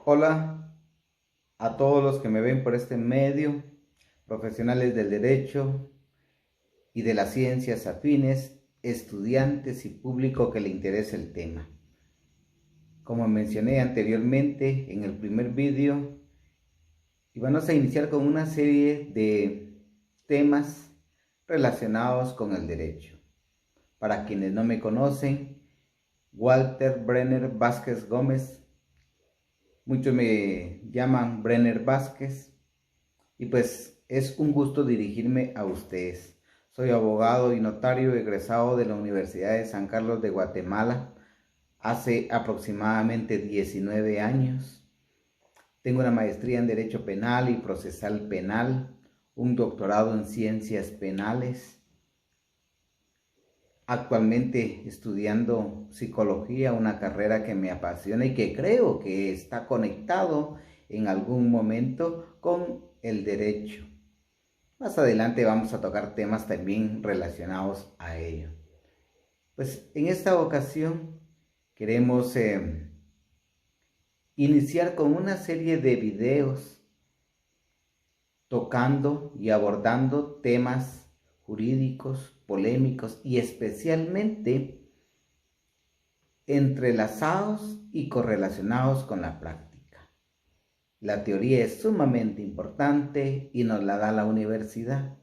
Hola a todos los que me ven por este medio, profesionales del derecho y de las ciencias afines, estudiantes y público que le interese el tema. Como mencioné anteriormente en el primer vídeo, y vamos a iniciar con una serie de temas relacionados con el derecho. Para quienes no me conocen, Walter Brenner Vázquez Gómez, muchos me llaman Brenner Vázquez, y pues es un gusto dirigirme a ustedes. Soy abogado y notario egresado de la Universidad de San Carlos de Guatemala hace aproximadamente 19 años. Tengo una maestría en Derecho Penal y Procesal Penal, un doctorado en Ciencias Penales. Actualmente estudiando psicología, una carrera que me apasiona y que creo que está conectado en algún momento con el derecho. Más adelante vamos a tocar temas también relacionados a ello. Pues en esta ocasión queremos iniciar con una serie de videos tocando y abordando temas jurídicos, polémicos y especialmente entrelazados y correlacionados con la práctica. La teoría es sumamente importante y nos la da la universidad.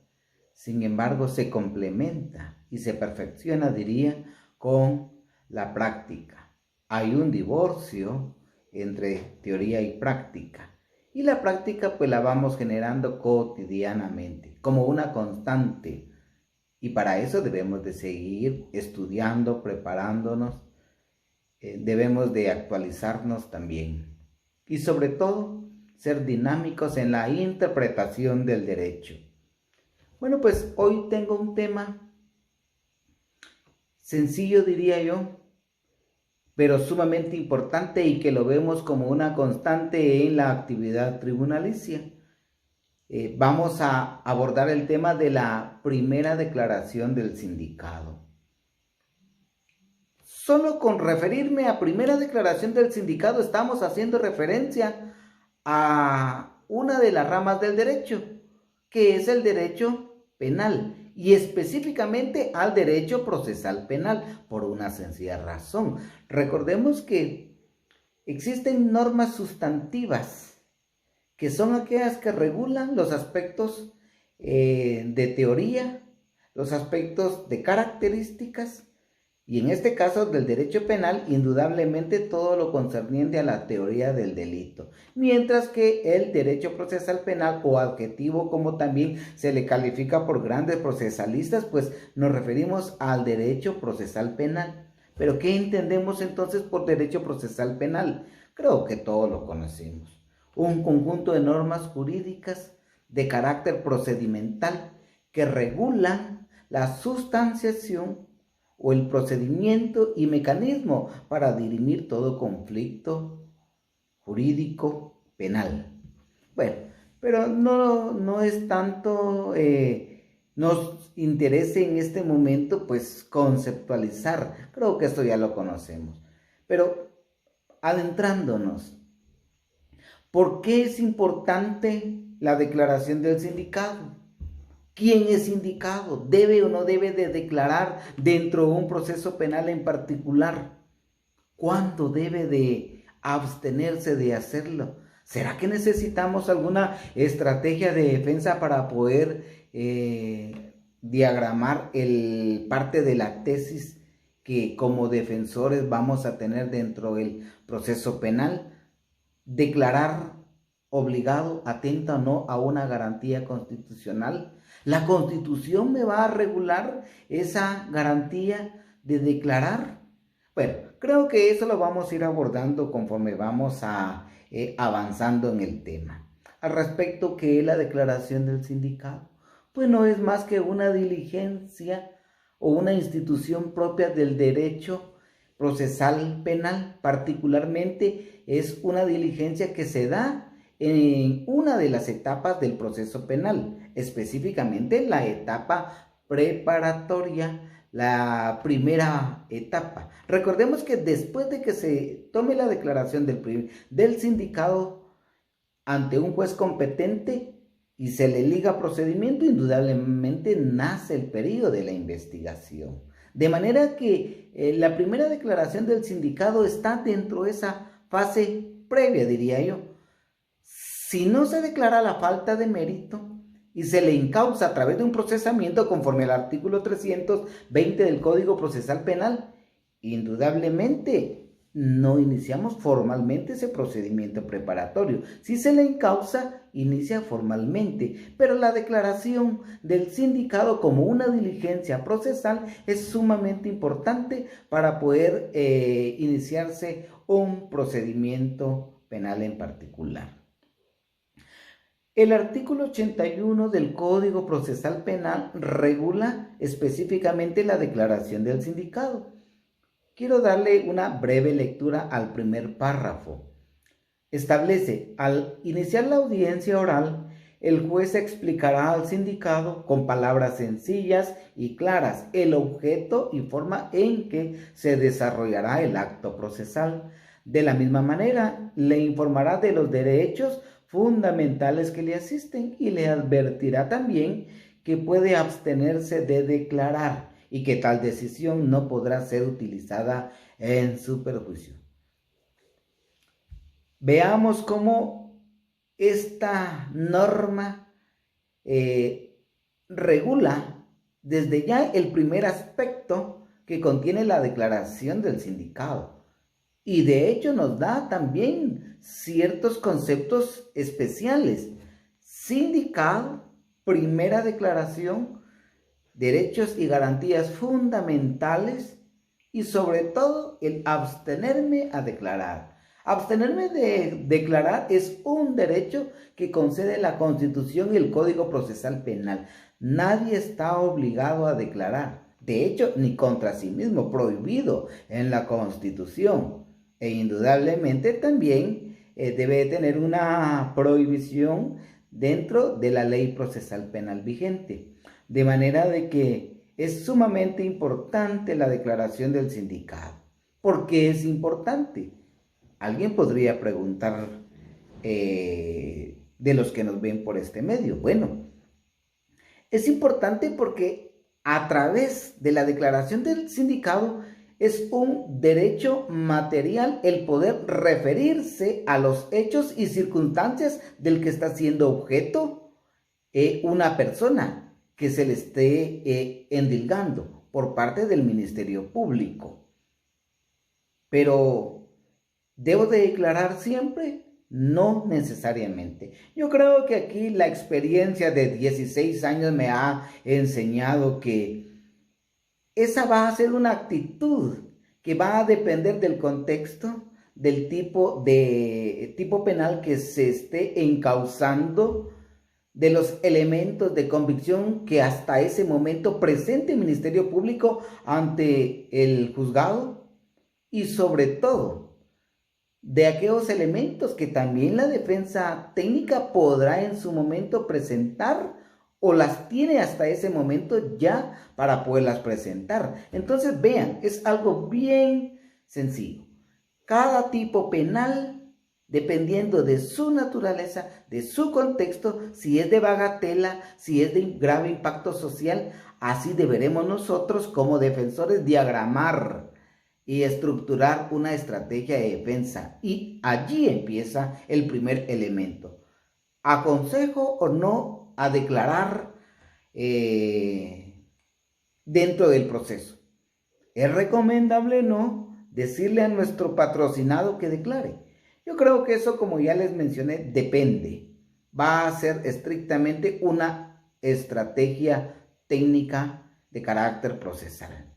Sin embargo, se complementa y se perfecciona, diría, con la práctica. Hay un divorcio entre teoría y práctica. Y la práctica pues la vamos generando cotidianamente, como una constante. Y para eso debemos de seguir estudiando, preparándonos. Debemos de actualizarnos también. Y sobre todo, ser dinámicos en la interpretación del derecho. Bueno, pues hoy tengo un tema sencillo, diría yo, pero sumamente importante y que lo vemos como una constante en la actividad tribunalicia. Vamos a abordar el tema de la primera declaración del sindicado. Solo con referirme a primera declaración del sindicado estamos haciendo referencia a una de las ramas del derecho, que es el derecho penal y específicamente al derecho procesal penal, por una sencilla razón. Recordemos que existen normas sustantivas, que son aquellas que regulan los aspectos de teoría, los aspectos de características, y en este caso del derecho penal, indudablemente todo lo concerniente a la teoría del delito. Mientras que el derecho procesal penal o adjetivo, como también se le califica por grandes procesalistas, pues nos referimos al derecho procesal penal. ¿Pero qué entendemos entonces por derecho procesal penal? Creo que todos lo conocemos. Un conjunto de normas jurídicas de carácter procedimental que regulan la sustanciación o el procedimiento y mecanismo para dirimir todo conflicto jurídico penal. Bueno, pero no es tanto, nos interese en este momento pues conceptualizar, creo que esto ya lo conocemos, pero adentrándonos, ¿por qué es importante la declaración del sindicado? ¿Quién es indicado? ¿Debe o no debe de declarar dentro de un proceso penal en particular? ¿Cuándo debe de abstenerse de hacerlo? ¿Será que necesitamos alguna estrategia de defensa para poder diagramar parte de la tesis que como defensores vamos a tener dentro del proceso penal? Declarar obligado, atenta o no a una garantía constitucional. La Constitución me va a regular esa garantía de declarar. Bueno, creo que eso lo vamos a ir abordando conforme vamos avanzando en el tema. Al respecto, ¿qué es la declaración del sindicato? Pues no es más que una diligencia o una institución propia del derecho procesal penal. Particularmente es una diligencia que se da en una de las etapas del proceso penal, específicamente la etapa preparatoria, la primera etapa. Recordemos que después de que se tome la declaración del sindicado ante un juez competente y se le liga procedimiento, indudablemente nace el periodo de la investigación. De manera que la primera declaración del sindicado está dentro de esa fase previa, diría yo. Si no se declara la falta de mérito y se le encausa a través de un procesamiento conforme al artículo 320 del Código Procesal Penal, indudablemente no iniciamos formalmente ese procedimiento preparatorio. Si se le encausa, inicia formalmente, pero la declaración del sindicado como una diligencia procesal es sumamente importante para poder iniciarse un procedimiento penal en particular. El artículo 81 del Código Procesal Penal regula específicamente la declaración del sindicado. Quiero darle una breve lectura al primer párrafo. Establece: al iniciar la audiencia oral, el juez explicará al sindicado con palabras sencillas y claras el objeto y forma en que se desarrollará el acto procesal. De la misma manera, le informará de los derechos fundamentales que le asisten y le advertirá también que puede abstenerse de declarar y que tal decisión no podrá ser utilizada en su perjuicio. Veamos cómo esta norma regula desde ya el primer aspecto que contiene la declaración del sindicado. Y de hecho nos da también ciertos conceptos especiales. Sindicado, primera declaración, derechos y garantías fundamentales y sobre todo el abstenerme a declarar. Abstenerme de declarar es un derecho que concede la Constitución y el Código Procesal Penal. Nadie está obligado a declarar. De hecho, ni contra sí mismo, prohibido en la Constitución. E indudablemente también debe tener una prohibición dentro de la ley procesal penal vigente. De manera de que es sumamente importante la declaración del sindicado. ¿Por qué es importante? Alguien podría preguntar de los que nos ven por este medio. Bueno, es importante porque a través de la declaración del sindicado es un derecho material el poder referirse a los hechos y circunstancias del que está siendo objeto una persona que se le esté endilgando por parte del Ministerio Público. Pero, ¿debo de declarar siempre? No necesariamente. Yo creo que aquí la experiencia de 16 años me ha enseñado que esa va a ser una actitud que va a depender del contexto, del tipo penal que se esté encauzando, de los elementos de convicción que hasta ese momento presente el Ministerio Público ante el juzgado y sobre todo de aquellos elementos que también la defensa técnica podrá en su momento presentar o las tiene hasta ese momento ya para poderlas presentar. Entonces vean, es algo bien sencillo. Cada tipo penal, dependiendo de su naturaleza, de su contexto, si es de bagatela, si es de grave impacto social, así deberemos nosotros como defensores diagramar y estructurar una estrategia de defensa. Y allí empieza el primer elemento. ¿Aconsejo o no a declarar dentro del proceso? ¿Es recomendable o no decirle a nuestro patrocinado que declare? Yo creo que eso, como ya les mencioné, depende. Va a ser estrictamente una estrategia técnica de carácter procesal.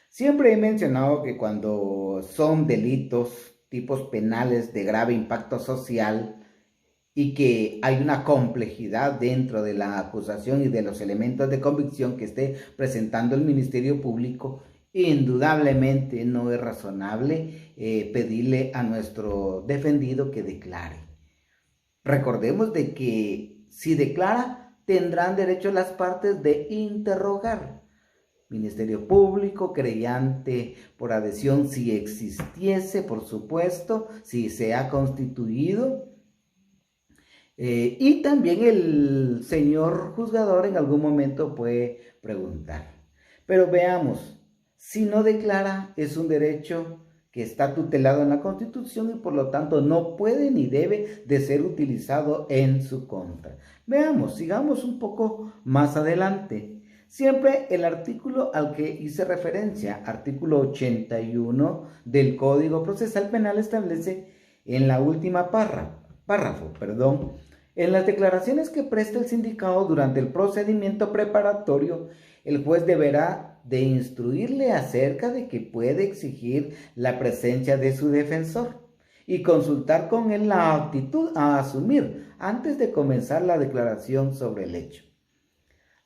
Siempre he mencionado que cuando son delitos, tipos penales de grave impacto social y que hay una complejidad dentro de la acusación y de los elementos de convicción que esté presentando el Ministerio Público, indudablemente no es razonable pedirle a nuestro defendido que declare. Recordemos de que si declara, tendrán derecho las partes de interrogar. Ministerio Público, creyente por adhesión si existiese, por supuesto, si se ha constituido, y también el señor juzgador en algún momento puede preguntar. Pero veamos, si no declara, es un derecho que está tutelado en la Constitución y por lo tanto no puede ni debe de ser utilizado en su contra. Veamos, sigamos un poco más adelante. Siempre el artículo al que hice referencia, artículo 81 del Código Procesal Penal, establece en la última párrafo, en las declaraciones que presta el sindicado durante el procedimiento preparatorio, el juez deberá de instruirle acerca de que puede exigir la presencia de su defensor y consultar con él la actitud a asumir antes de comenzar la declaración sobre el hecho.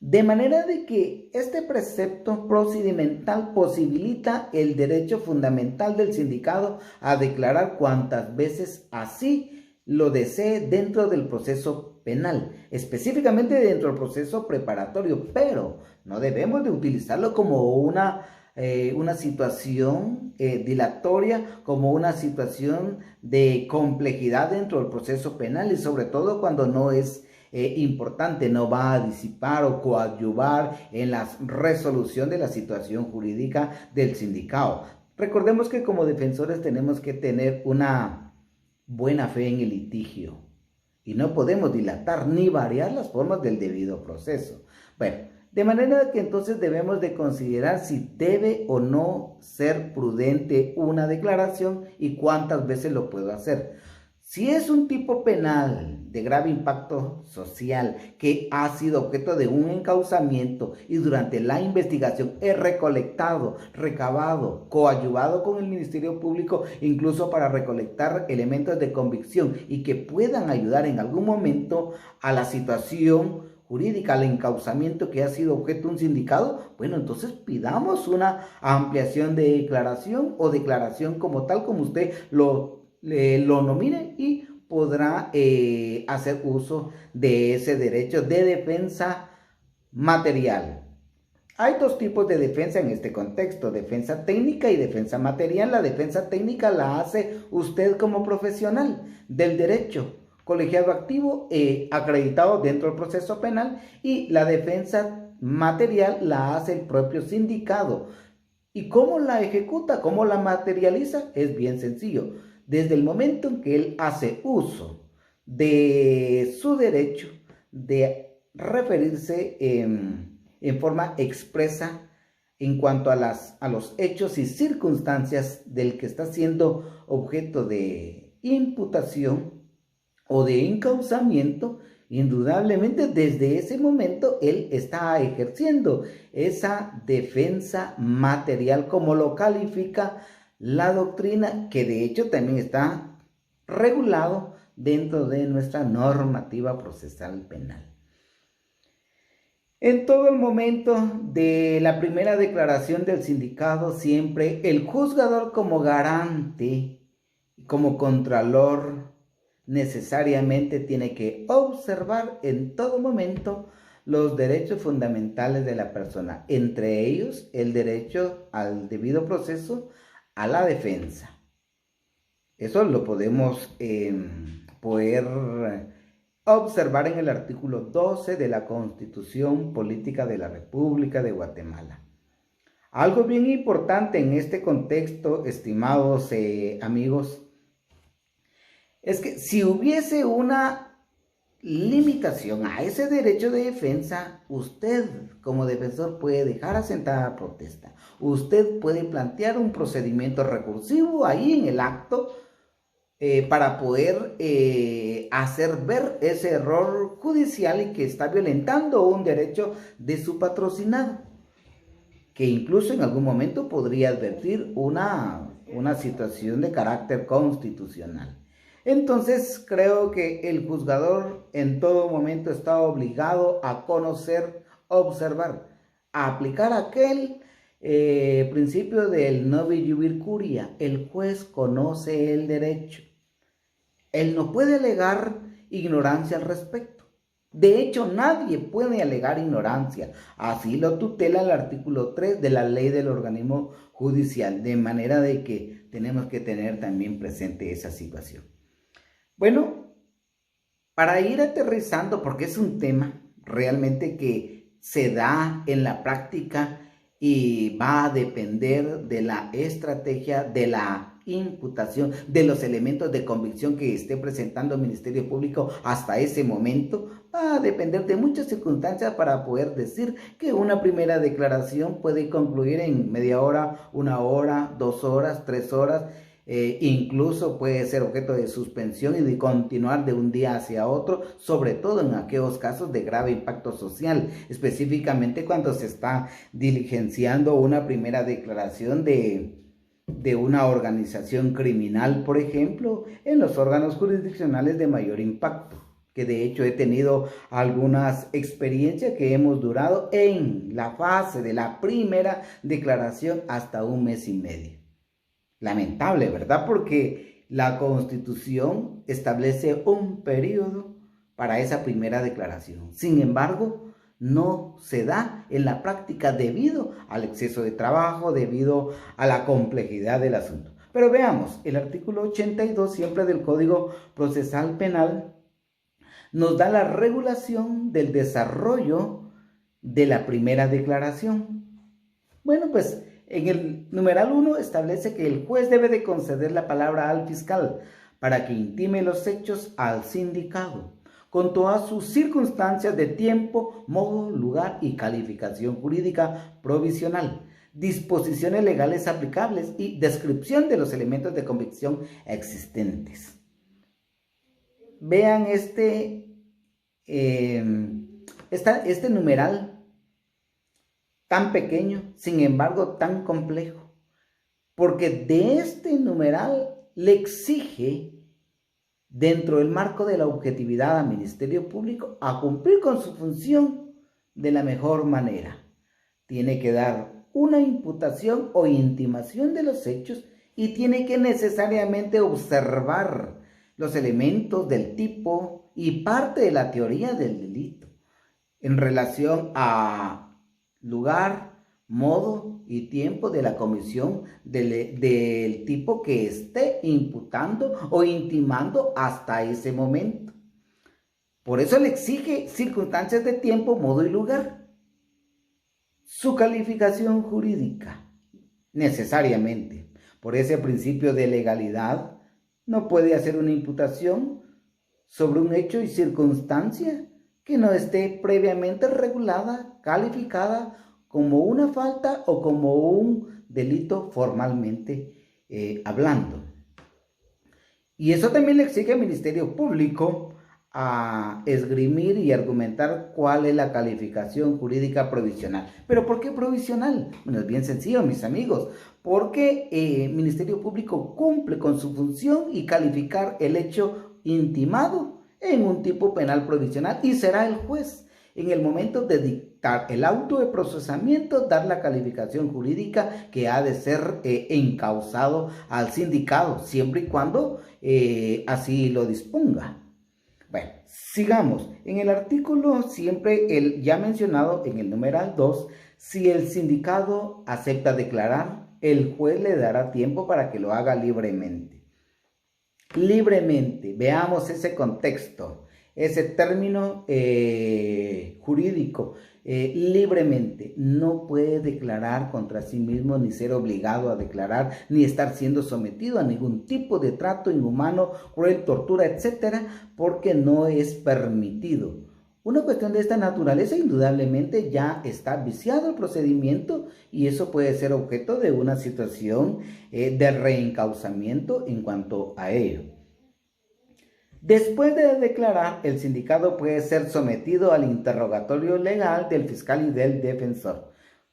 De manera de que este precepto procedimental posibilita el derecho fundamental del sindicado a declarar cuantas veces así lo desee dentro del proceso penal, específicamente dentro del proceso preparatorio, pero no debemos de utilizarlo como una situación dilatoria, como una situación de complejidad dentro del proceso penal y sobre todo cuando no es importante, no va a disipar o coadyuvar en la resolución de la situación jurídica del sindicado. Recordemos que como defensores tenemos que tener una buena fe en el litigio y no podemos dilatar ni variar las formas del debido proceso. Bueno, de manera que entonces debemos de considerar si debe o no ser prudente una declaración y cuántas veces lo puedo hacer. Si es un tipo penal de grave impacto social que ha sido objeto de un encauzamiento y durante la investigación he recolectado, recabado, coadyuvado con el Ministerio Público, incluso para recolectar elementos de convicción y que puedan ayudar en algún momento a la situación jurídica, al encauzamiento que ha sido objeto de un sindicado, bueno, entonces pidamos una ampliación de declaración o declaración como tal, como usted lo nomine y podrá hacer uso de ese derecho de defensa material. Hay dos tipos de defensa en este contexto, defensa técnica y defensa material. La defensa técnica la hace usted como profesional del derecho, colegiado activo, acreditado dentro del proceso penal, y la defensa material la hace el propio sindicado. ¿Y cómo la ejecuta? ¿Cómo la materializa? Es bien sencillo. Desde el momento en que él hace uso de su derecho de referirse en forma expresa en cuanto a los hechos y circunstancias del que está siendo objeto de imputación o de encauzamiento, indudablemente desde ese momento él está ejerciendo esa defensa material, como lo califica la doctrina, que de hecho también está regulado dentro de nuestra normativa procesal penal. En todo el momento de la primera declaración del sindicado, siempre el juzgador como garante, como contralor, necesariamente tiene que observar en todo momento los derechos fundamentales de la persona, entre ellos el derecho al debido proceso, a la defensa. Eso lo podemos poder observar en el artículo 12 de la Constitución Política de la República de Guatemala. Algo bien importante en este contexto, estimados amigos, es que si hubiese una limitación a ese derecho de defensa, usted como defensor puede dejar asentada la protesta. Usted puede plantear un procedimiento recursivo ahí en el acto para poder hacer ver ese error judicial y que está violentando un derecho de su patrocinado, que incluso en algún momento podría advertir una situación de carácter constitucional. Entonces creo que el juzgador en todo momento está obligado a conocer, observar, a aplicar aquel principio del novi iubir curia. El juez conoce el derecho. Él no puede alegar ignorancia al respecto. De hecho, nadie puede alegar ignorancia. Así lo tutela el artículo 3 de la ley del organismo judicial, de manera de que tenemos que tener también presente esa situación. Bueno, para ir aterrizando, porque es un tema realmente que se da en la práctica y va a depender de la estrategia, de la imputación, de los elementos de convicción que esté presentando el Ministerio Público hasta ese momento, va a depender de muchas circunstancias para poder decir que una primera declaración puede concluir en media hora, 1 hora, 2 horas, 3 horas. Incluso puede ser objeto de suspensión y de continuar de un día hacia otro, sobre todo en aquellos casos de grave impacto social, específicamente cuando se está diligenciando una primera declaración de una organización criminal, por ejemplo, en los órganos jurisdiccionales de mayor impacto, que de hecho he tenido algunas experiencias que hemos durado en la fase de la primera declaración hasta 1 mes y medio. Lamentable, ¿verdad? Porque la Constitución establece un periodo para esa primera declaración. Sin embargo, no se da en la práctica debido al exceso de trabajo, debido a la complejidad del asunto. Pero veamos, el artículo 82 siempre del Código Procesal Penal nos da la regulación del desarrollo de la primera declaración. Bueno, pues en el numeral 1 establece que el juez debe de conceder la palabra al fiscal para que intime los hechos al sindicado, con todas sus circunstancias de tiempo, modo, lugar y calificación jurídica provisional, disposiciones legales aplicables y descripción de los elementos de convicción existentes. Vean este numeral tan pequeño, sin embargo tan complejo, porque de este numeral le exige, dentro del marco de la objetividad al Ministerio Público, a cumplir con su función de la mejor manera. Tiene que dar una imputación o intimación de los hechos y tiene que necesariamente observar los elementos del tipo y parte de la teoría del delito en relación a lugar, modo y tiempo de la comisión del tipo que esté imputando o intimando hasta ese momento. Por eso le exige circunstancias de tiempo, modo y lugar. Su calificación jurídica, necesariamente, por ese principio de legalidad, no puede hacer una imputación sobre un hecho y circunstancia que no esté previamente regulada, calificada como una falta o como un delito formalmente hablando. Y eso también le exige al Ministerio Público a esgrimir y argumentar cuál es la calificación jurídica provisional. ¿Pero por qué provisional? Bueno, es bien sencillo, mis amigos, porque el Ministerio Público cumple con su función y calificar el hecho intimado en un tipo penal provisional y será el juez en el momento de dictar el auto de procesamiento, dar la calificación jurídica que ha de ser encausado al sindicado, siempre y cuando así lo disponga. Bueno, sigamos. En el artículo siempre el ya mencionado en el numeral 2, si el sindicado acepta declarar, el juez le dará tiempo para que lo haga libremente. Libremente, veamos ese contexto, ese término jurídico. Libremente, no puede declarar contra sí mismo, ni ser obligado a declarar, ni estar siendo sometido a ningún tipo de trato inhumano, cruel, tortura, etcétera, porque no es permitido. Una cuestión de esta naturaleza indudablemente ya está viciado el procedimiento y eso puede ser objeto de una situación de reencauzamiento en cuanto a ello. Después de declarar, el sindicado puede ser sometido al interrogatorio legal del fiscal y del defensor.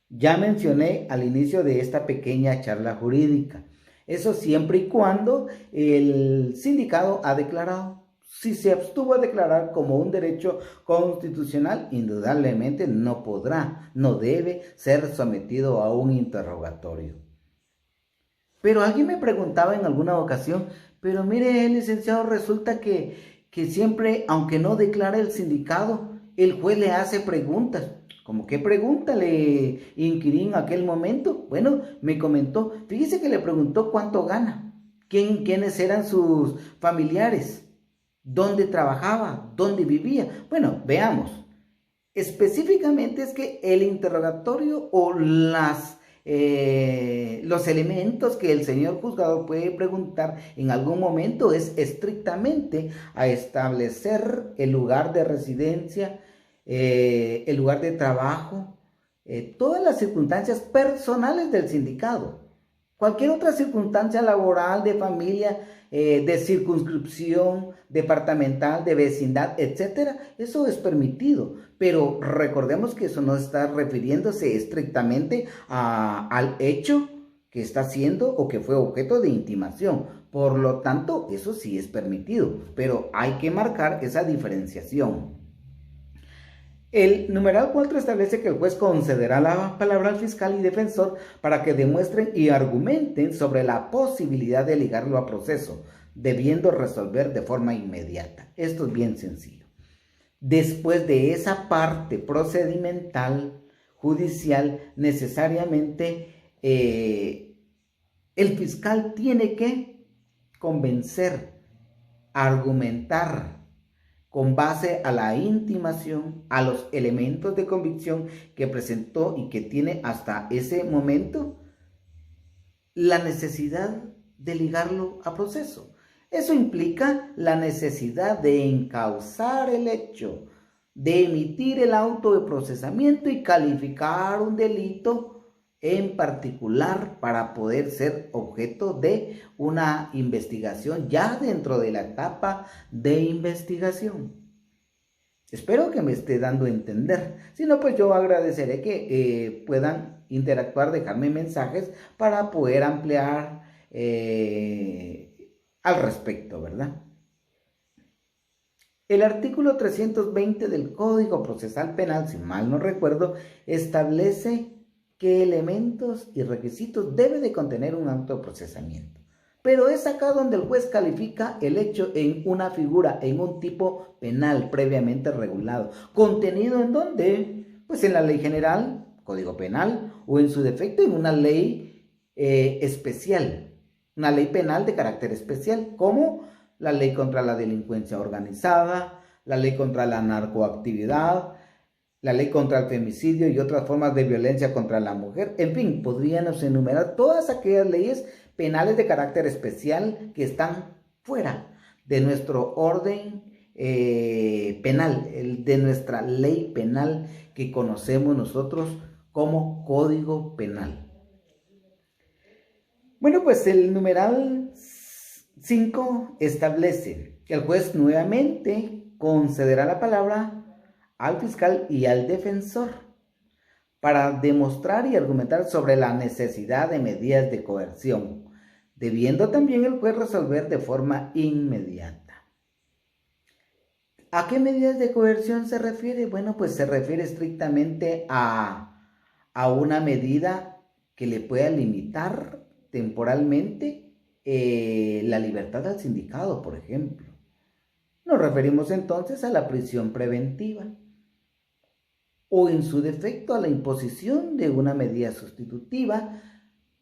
Ya mencioné al inicio de esta pequeña charla jurídica. Eso siempre y cuando el sindicado ha declarado. Si se abstuvo a declarar como un derecho constitucional, indudablemente no podrá, no debe ser sometido a un interrogatorio. Pero alguien me preguntaba en alguna ocasión, pero mire, licenciado, resulta que que siempre, aunque no declara el sindicado, el juez le hace preguntas. ¿Cómo qué pregunta le inquirí en aquel momento? Bueno, me comentó, fíjese que le preguntó cuánto gana, quiénes eran sus familiares, dónde trabajaba, dónde vivía. Bueno, veamos. Específicamente es que el interrogatorio o los elementos que el señor juzgador puede preguntar en algún momento es estrictamente a establecer el lugar de residencia, el lugar de trabajo, todas las circunstancias personales del sindicado. Cualquier otra circunstancia laboral, de familia, de circunscripción, departamental, de vecindad, etcétera, eso es permitido. Pero recordemos que eso no está refiriéndose estrictamente al hecho que está siendo o que fue objeto de intimación. Por lo tanto, eso sí es permitido, pero hay que marcar esa diferenciación. El numeral 4 establece que el juez concederá la palabra al fiscal y defensor para que demuestren y argumenten sobre la posibilidad de ligarlo a proceso, debiendo resolver de forma inmediata. Esto es bien sencillo. Después de esa parte procedimental, judicial, necesariamente el fiscal tiene que convencer, argumentar, con base a la intimación, a los elementos de convicción que presentó y que tiene hasta ese momento, la necesidad de ligarlo a proceso. Eso implica la necesidad de encauzar el hecho, de emitir el auto de procesamiento y calificar un delito en particular para poder ser objeto de una investigación ya dentro de la etapa de investigación. Espero que me esté dando a entender. Si no, pues yo agradeceré que puedan interactuar, dejarme mensajes para poder ampliar al respecto, ¿verdad? El artículo 320 del Código Procesal Penal, si mal no recuerdo, establece qué elementos y requisitos debe de contener un auto de procesamiento. Pero es acá donde el juez califica el hecho en una figura, en un tipo penal previamente regulado. ¿Contenido en dónde? Pues en la ley general, Código Penal, o en su defecto en una ley especial, una ley penal de carácter especial, como la ley contra la delincuencia organizada, la ley contra la narcoactividad, la ley contra el femicidio y otras formas de violencia contra la mujer. En fin, podríamos enumerar todas aquellas leyes penales de carácter especial que están fuera de nuestro orden penal, de nuestra ley penal que conocemos nosotros como Código Penal. Bueno, pues el numeral 5 establece que el juez nuevamente concederá la palabra al fiscal y al defensor para demostrar y argumentar sobre la necesidad de medidas de coerción, debiendo también el juez resolver de forma inmediata. ¿A qué medidas de coerción se refiere? Bueno, pues se refiere estrictamente a una medida que le pueda limitar temporalmente la libertad al sindicado, por ejemplo. Nos referimos entonces a la prisión preventiva, o en su defecto a la imposición de una medida sustitutiva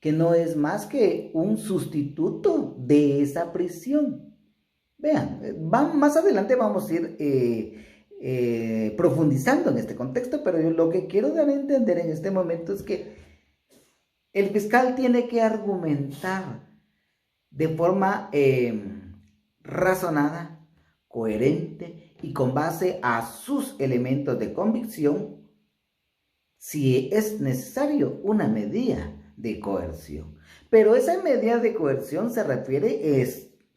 que no es más que un sustituto de esa prisión. Vean, más adelante vamos a ir profundizando en este contexto, pero yo lo que quiero dar a entender en este momento es que el fiscal tiene que argumentar de forma razonada, coherente y con base a sus elementos de convicción si es necesario una medida de coerción. Pero esa medida de coerción se refiere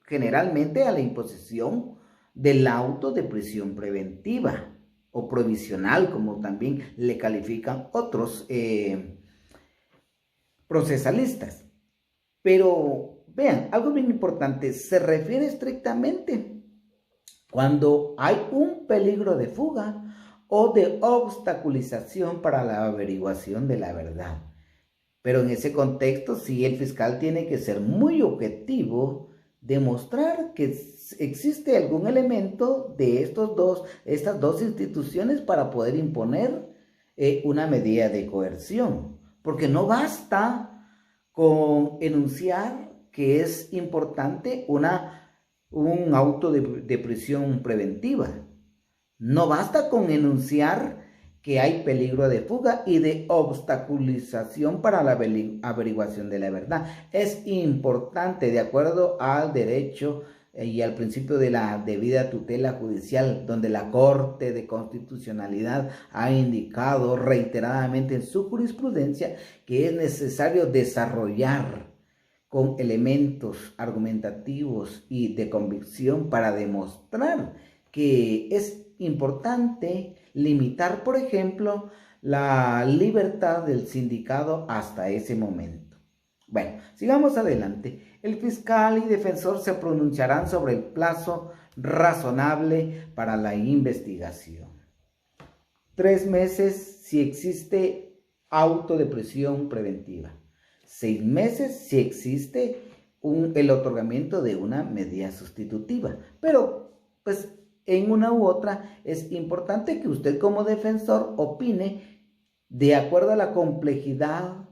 generalmente a la imposición del auto de prisión preventiva o provisional, como también le califican otros procesalistas. Pero vean, algo bien importante, se refiere estrictamente cuando hay un peligro de fuga o de obstaculización para la averiguación de la verdad. Pero en ese contexto sí el fiscal tiene que ser muy objetivo demostrar que existe algún elemento de estas dos instituciones para poder imponer una medida de coerción. Porque no basta con enunciar que es importante un auto de prisión preventiva. No basta con enunciar que hay peligro de fuga y de obstaculización para la averiguación de la verdad. Es importante, de acuerdo al derecho y al principio de la debida tutela judicial, donde la Corte de Constitucionalidad ha indicado reiteradamente en su jurisprudencia que es necesario desarrollar con elementos argumentativos y de convicción para demostrar que es importante limitar, por ejemplo, la libertad del sindicado hasta ese momento. Bueno, sigamos adelante. El fiscal y defensor se pronunciarán sobre el plazo razonable para la investigación. 3 meses si existe auto de prisión preventiva. 6 meses si existe el otorgamiento de una medida sustitutiva. Pero, pues, en una u otra es importante que usted como defensor opine de acuerdo a la complejidad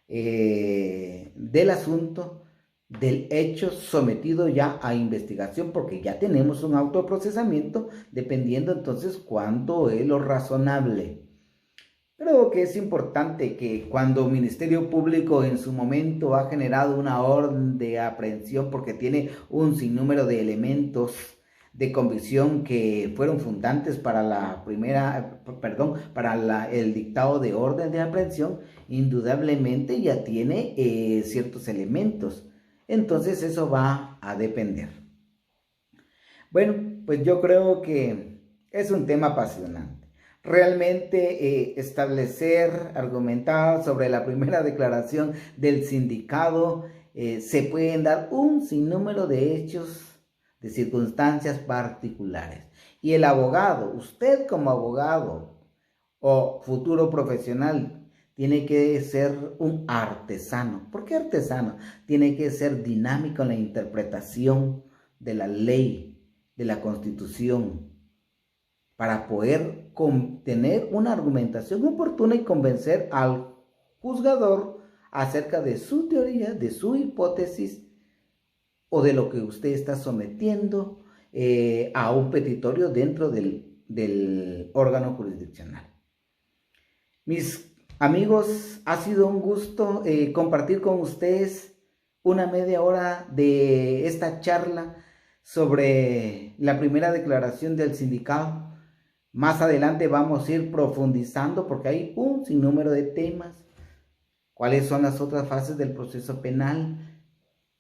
del asunto, del hecho sometido ya a investigación, porque ya tenemos un autoprocesamiento, dependiendo entonces cuánto es lo razonable. Creo que es importante que cuando el Ministerio Público en su momento ha generado una orden de aprehensión porque tiene un sinnúmero de elementos de convicción que fueron fundantes para el dictado de orden de aprehensión, indudablemente ya tiene ciertos elementos. Entonces eso va a depender. Bueno, pues yo creo que es un tema apasionante. Realmente establecer, argumentar sobre la primera declaración del sindicado, se pueden dar un sinnúmero de hechos, de circunstancias particulares. Y el abogado, usted como abogado o futuro profesional, tiene que ser un artesano. ¿Por qué artesano? Tiene que ser dinámico en la interpretación de la ley, de la Constitución, para poder tener una argumentación oportuna y convencer al juzgador acerca de su teoría, de su hipótesis o de lo que usted está sometiendo a un petitorio dentro del órgano jurisdiccional. Mis amigos, ha sido un gusto compartir con ustedes una media hora de esta charla sobre la primera declaración del sindicato. Más adelante vamos a ir profundizando porque hay un sinnúmero de temas. ¿Cuáles son las otras fases del proceso penal?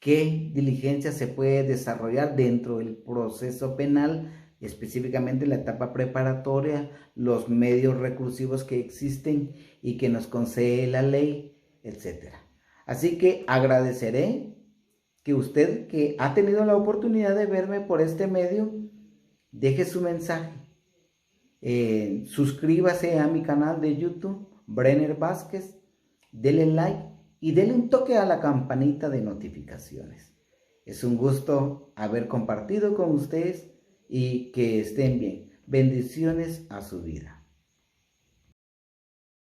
¿Qué diligencia se puede desarrollar dentro del proceso penal, específicamente la etapa preparatoria, los medios recursivos que existen y que nos concede la ley, etcétera? Así que agradeceré que usted, que ha tenido la oportunidad de verme por este medio, deje su mensaje. Suscríbase a mi canal de YouTube, Brenner Vázquez, denle like y denle un toque a la campanita de notificaciones. Es un gusto haber compartido con ustedes y que estén bien. Bendiciones a su vida.